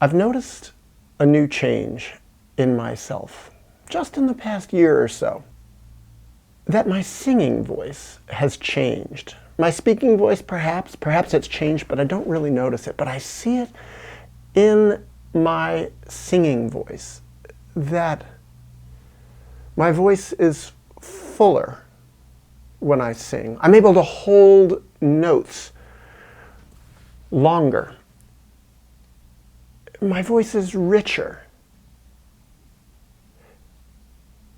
I've noticed a new change in myself, just in the past year or so, that my singing voice has changed. My speaking voice, perhaps it's changed, but I don't really notice it. But I see it in my singing voice, that my voice is fuller when I sing. I'm able to hold notes longer. My voice is richer.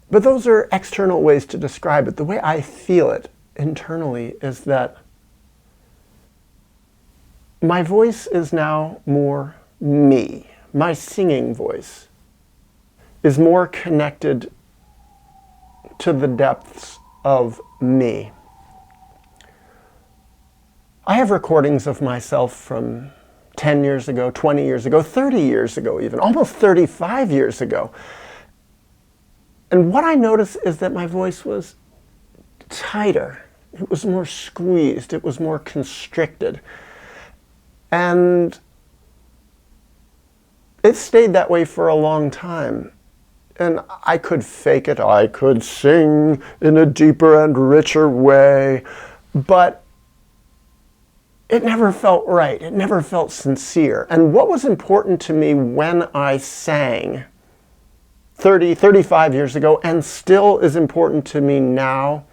But those are external ways to describe it. The way I feel it internally is that my voice is now more me. My singing voice is more connected to the depths of me. I have recordings of myself from 10 years ago, 20 years ago, 30 years ago even, almost 35 years ago. And what I noticed is that my voice was tighter. It was more squeezed. It was more constricted. And it stayed that way for a long time. And I could fake it. I could sing in a deeper and richer way. But it never felt right. It never felt sincere. And what was important to me when I sang 30, 35 years ago, and still is important to me now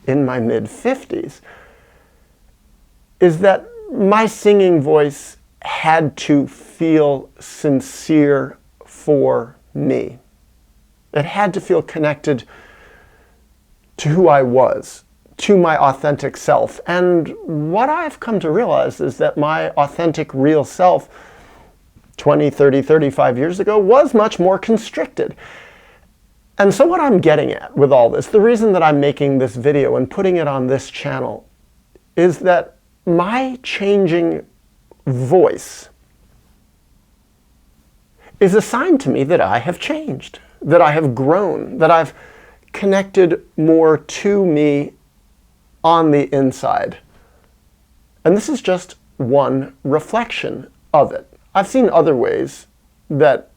in my mid-50s, is that my singing voice had to feel sincere for me. It had to feel connected to who I was, to my authentic self. And what I've come to realize is that my authentic, real self 20, 30, 35 years ago was much more constricted. And so what I'm getting at with all this, the reason that I'm making this video and putting it on this channel, is that my changing voice is a sign to me that I have changed, that I have grown, that I've connected more to me on the inside. And this is just one reflection of it. I've seen other ways that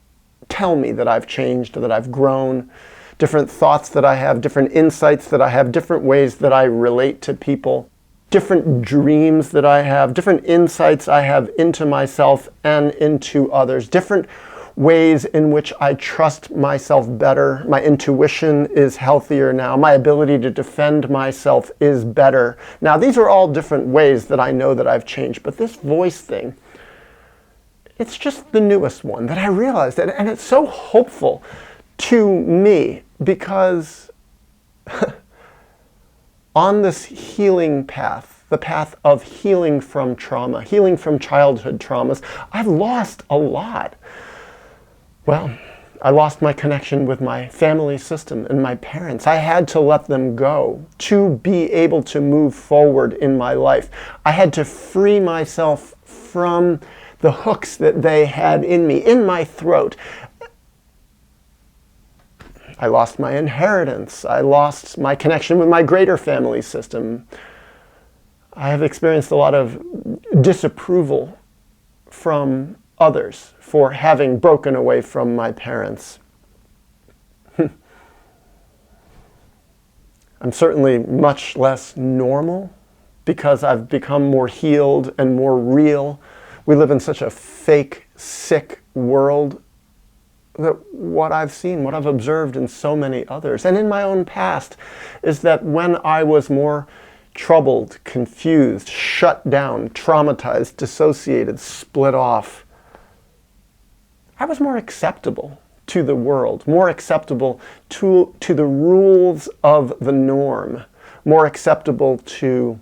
tell me that I've changed, that I've grown, different thoughts that I have, different insights that I have, different ways that I relate to people, different dreams that I have, different insights I have into myself and into others, different ways in which I trust myself better. My intuition is healthier now. My ability to defend myself is better. Now, these are all different ways that I know that I've changed, but this voice thing, it's just the newest one that I realized. And it's so hopeful to me because on this healing path, the path of healing from trauma, healing from childhood traumas, I've lost a lot. Well, I lost my connection with my family system and my parents. I had to let them go to be able to move forward in my life. I had to free myself from the hooks that they had in me, in my throat. I lost my inheritance. I lost my connection with my greater family system. I have experienced a lot of disapproval from others for having broken away from my parents. I'm certainly much less normal because I've become more healed and more real. We live in such a fake, sick world that what I've seen, what I've observed in so many others, and in my own past, is that when I was more troubled, confused, shut down, traumatized, dissociated, split off, I was more acceptable to the world, more acceptable to the rules of the norm, more acceptable to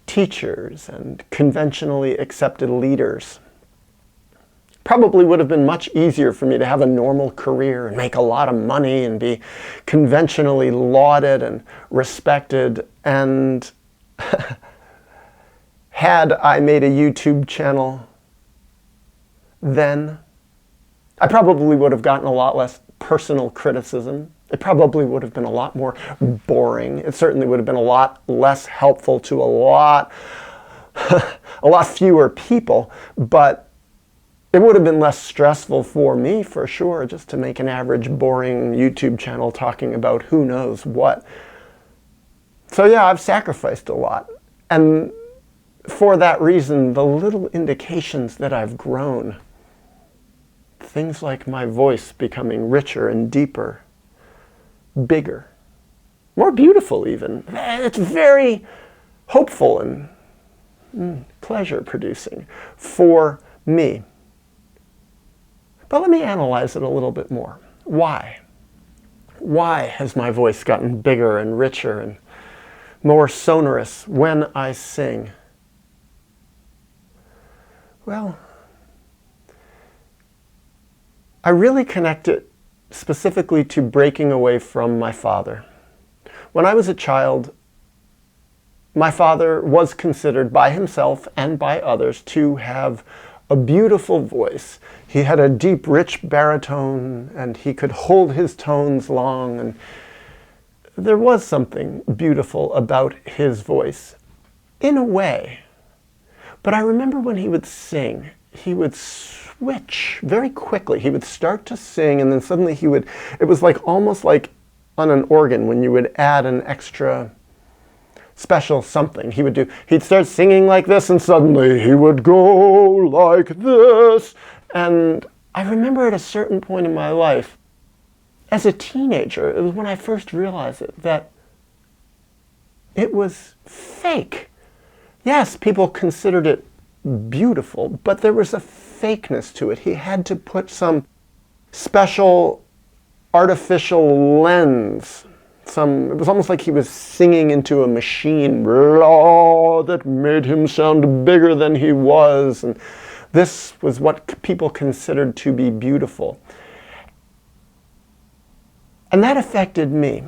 teachers and conventionally accepted leaders. Probably would have been much easier for me to have a normal career and make a lot of money and be conventionally lauded and respected. And had I made a YouTube channel then, I probably would have gotten a lot less personal criticism. It probably would have been a lot more boring. It certainly would have been a lot less helpful to a lot fewer people, but It would have been less stressful for me, for sure, just to make an average, boring YouTube channel talking about who knows what. So yeah, I've sacrificed a lot. And for that reason, the little indications that I've grown, things like my voice becoming richer and deeper, bigger, more beautiful even, it's very hopeful and pleasure-producing for me. But let me analyze it a little bit more. Why? Why has my voice gotten bigger and richer and more sonorous when I sing? Well, I really connect it specifically to breaking away from my father. When I was a child, my father was considered by himself and by others to have a beautiful voice. He had a deep, rich baritone, and he could hold his tones long, and there was something beautiful about his voice, in a way. But I remember when he would sing, he would switch very quickly. He would start to sing, and then suddenly it was like almost like on an organ when you would add an extra special something. He'd start singing like this, and suddenly he would go like this. And I remember at a certain point in my life, as a teenager, it was when I first realized it, that it was fake. Yes, people considered it beautiful, but there was a fakeness to it. He had to put some special artificial lens. It was almost like he was singing into a machine that made him sound bigger than he was. And this was what people considered to be beautiful. And that affected me.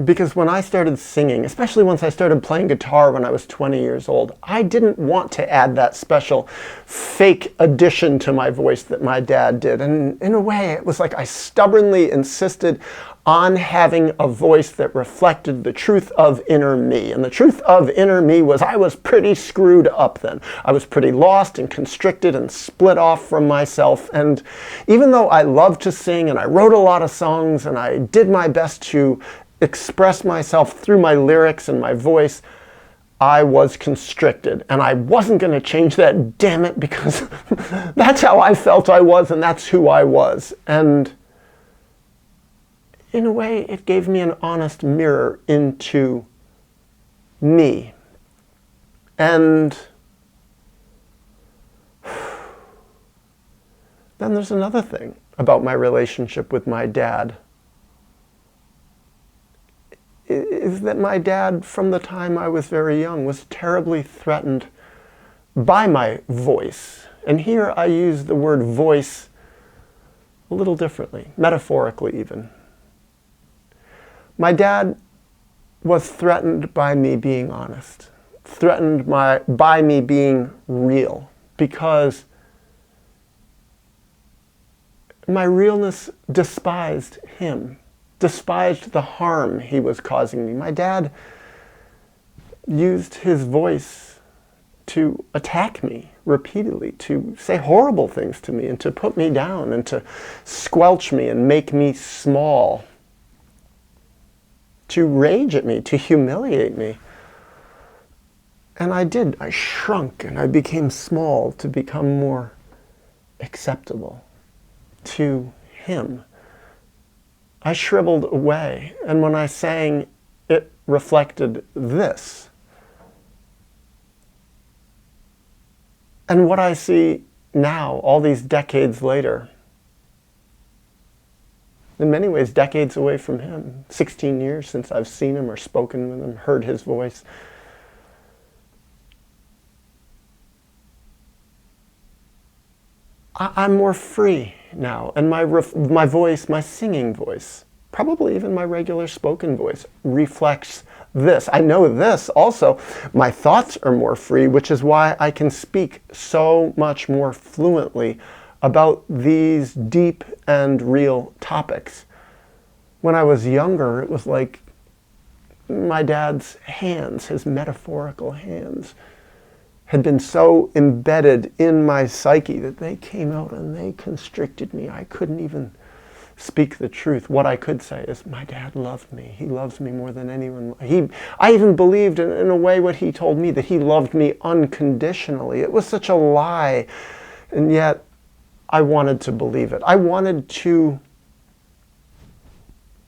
Because when I started singing, especially once I started playing guitar when I was 20 years old, I didn't want to add that special fake addition to my voice that my dad did. And in a way, it was like I stubbornly insisted on having a voice that reflected the truth of inner me. And the truth of inner me was I was pretty screwed up then. I was pretty lost and constricted and split off from myself. And even though I loved to sing and I wrote a lot of songs and I did my best to express myself through my lyrics and my voice, I was constricted. And I wasn't going to change that, damn it, because that's how I felt I was and that's who I was. And in a way, it gave me an honest mirror into me. And then there's another thing about my relationship with my dad. Is that my dad, from the time I was very young, was terribly threatened by my voice. And here I use the word voice a little differently, metaphorically even. My dad was threatened by me being honest, threatened by me being real, because my realness despised him. Despised the harm he was causing me. My dad used his voice to attack me repeatedly, to say horrible things to me, and to put me down, and to squelch me and make me small, to rage at me, to humiliate me. And I shrunk and I became small to become more acceptable to him. I shriveled away, and when I sang, it reflected this. And what I see now, all these decades later, in many ways decades away from him, 16 years since I've seen him or spoken with him, heard his voice, I'm more free now, and my voice, my singing voice, probably even my regular spoken voice, reflects this. I know this also. My thoughts are more free, which is why I can speak so much more fluently about these deep and real topics. When I was younger, it was like my dad's hands, his metaphorical hands, had been so embedded in my psyche that they came out and they constricted me. I couldn't even speak the truth. What I could say is, my dad loved me. He loves me more than anyone. I even believed in a way what he told me, that he loved me unconditionally. It was such a lie, and yet I wanted to believe it. I wanted to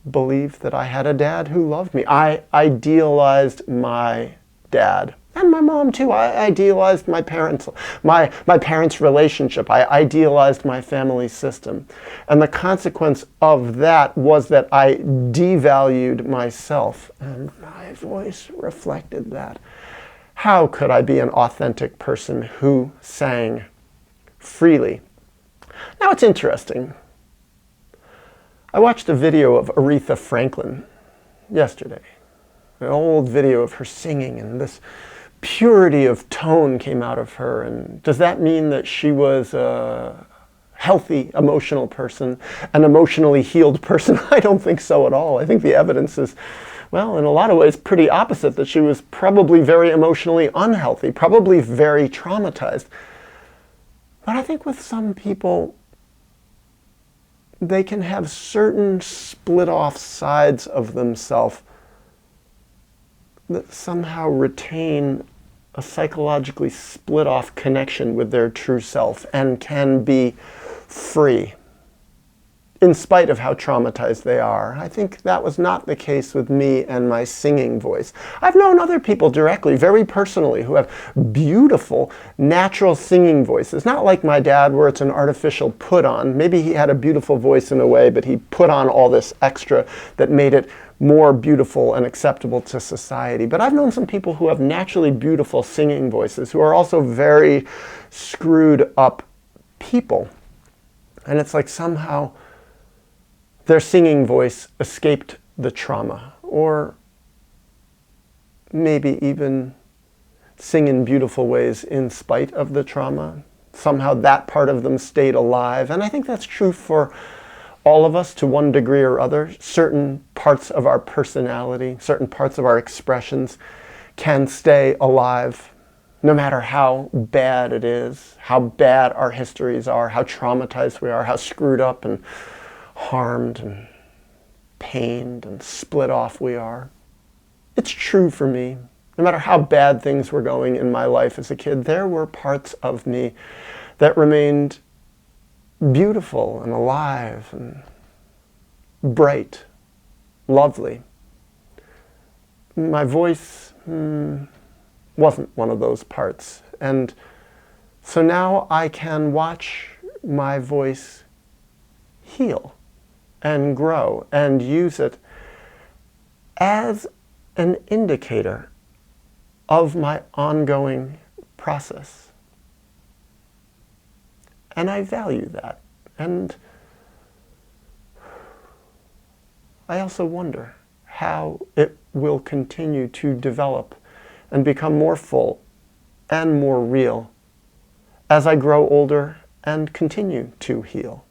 believe that I had a dad who loved me. I idealized my dad. And my mom too. I idealized my parents, my parents' relationship. I idealized my family system. And the consequence of that was that I devalued myself. And my voice reflected that. How could I be an authentic person who sang freely? Now it's interesting. I watched a video of Aretha Franklin yesterday. An old video of her singing, and this purity of tone came out of her. And does that mean that she was a healthy, emotional person, an emotionally healed person? I don't think so at all. I think the evidence is, well, in a lot of ways pretty opposite, that she was probably very emotionally unhealthy, probably very traumatized. But I think with some people, they can have certain split off sides of themselves that somehow retain a psychologically split off connection with their true self and can be free in spite of how traumatized they are. I think that was not the case with me and my singing voice. I've known other people directly, very personally, who have beautiful, natural singing voices. Not like my dad, where it's an artificial put-on. Maybe he had a beautiful voice in a way, but he put on all this extra that made it more beautiful and acceptable to society. But I've known some people who have naturally beautiful singing voices who are also very screwed up people. And it's like somehow their singing voice escaped the trauma, or maybe even sing in beautiful ways in spite of the trauma. Somehow that part of them stayed alive. And I think that's true for all of us to one degree or other. Certain parts of our personality, certain parts of our expressions can stay alive no matter how bad it is, how bad our histories are, how traumatized we are, how screwed up and harmed and pained and split off we are. It's true for me. No matter how bad things were going in my life as a kid, there were parts of me that remained beautiful and alive and bright, lovely. My voice wasn't one of those parts. And so now I can watch my voice heal and grow and use it as an indicator of my ongoing process. And I value that. And I also wonder how it will continue to develop and become more full and more real as I grow older and continue to heal.